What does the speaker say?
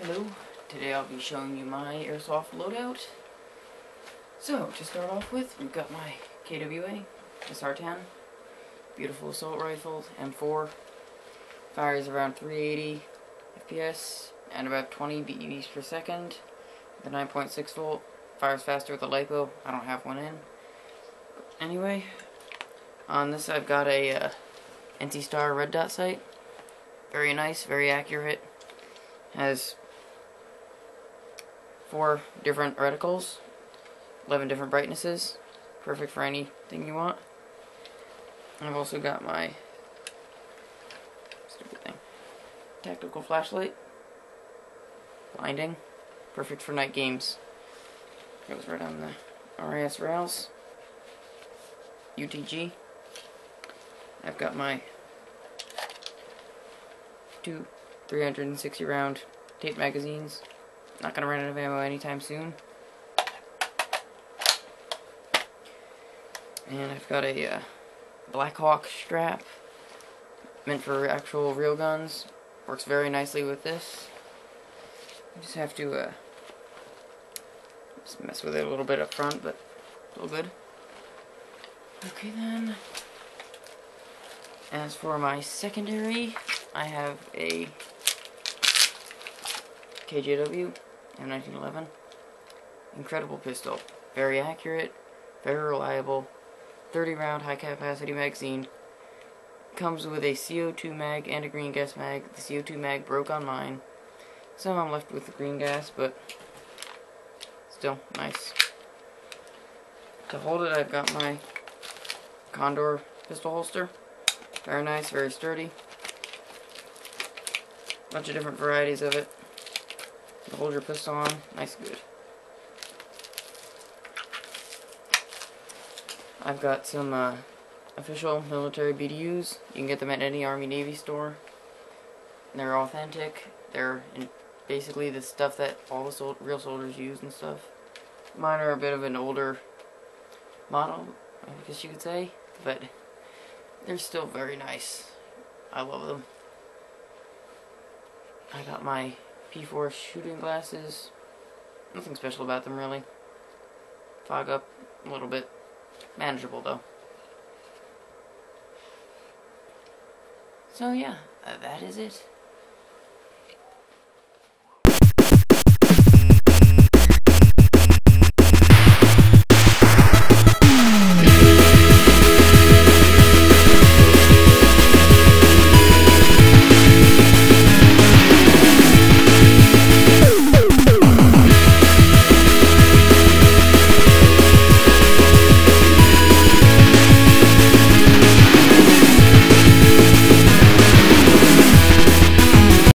Hello, today I'll be showing you my Airsoft loadout. So, to start off with, we've got my KWA SR10, beautiful assault rifle, M4, fires around 380 FPS and about 20 BEVs per second. The 9.6 volt, fires faster with a LiPo, I don't have one in. Anyway, on this I've got a NC-Star red dot sight, very nice, very accurate, has 4 different reticles, 11 different brightnesses, perfect for anything you want. I've also got my tactical flashlight, blinding, perfect for night games. Goes right on the RAS rails. UTG. I've got my 2 360 round tape magazines. Not gonna run out of ammo anytime soon. And I've got a Blackhawk strap meant for actual real guns. Works very nicely with this. You just have to just mess with it a little bit up front, but it's all good. Okay then. As for my secondary, I have a KJW M1911. Incredible pistol. Very accurate, very reliable, 30 round high capacity magazine. Comes with a CO2 mag and a green gas mag. The CO2 mag broke on mine, so I'm left with the green gas, but still nice. To hold it, I've got my Condor pistol holster. Very nice, very sturdy. Bunch of different varieties of it. To hold your pistol on, nice and good. I've got some official military BDUs. You can get them at any Army Navy store. They're authentic. They're basically the stuff that all the real soldiers use and stuff. Mine are a bit of an older model, I guess you could say, but they're still very nice. I love them. I got my P4 shooting glasses. Nothing special about them really. Fog up a little bit. Manageable though. So yeah, that is it.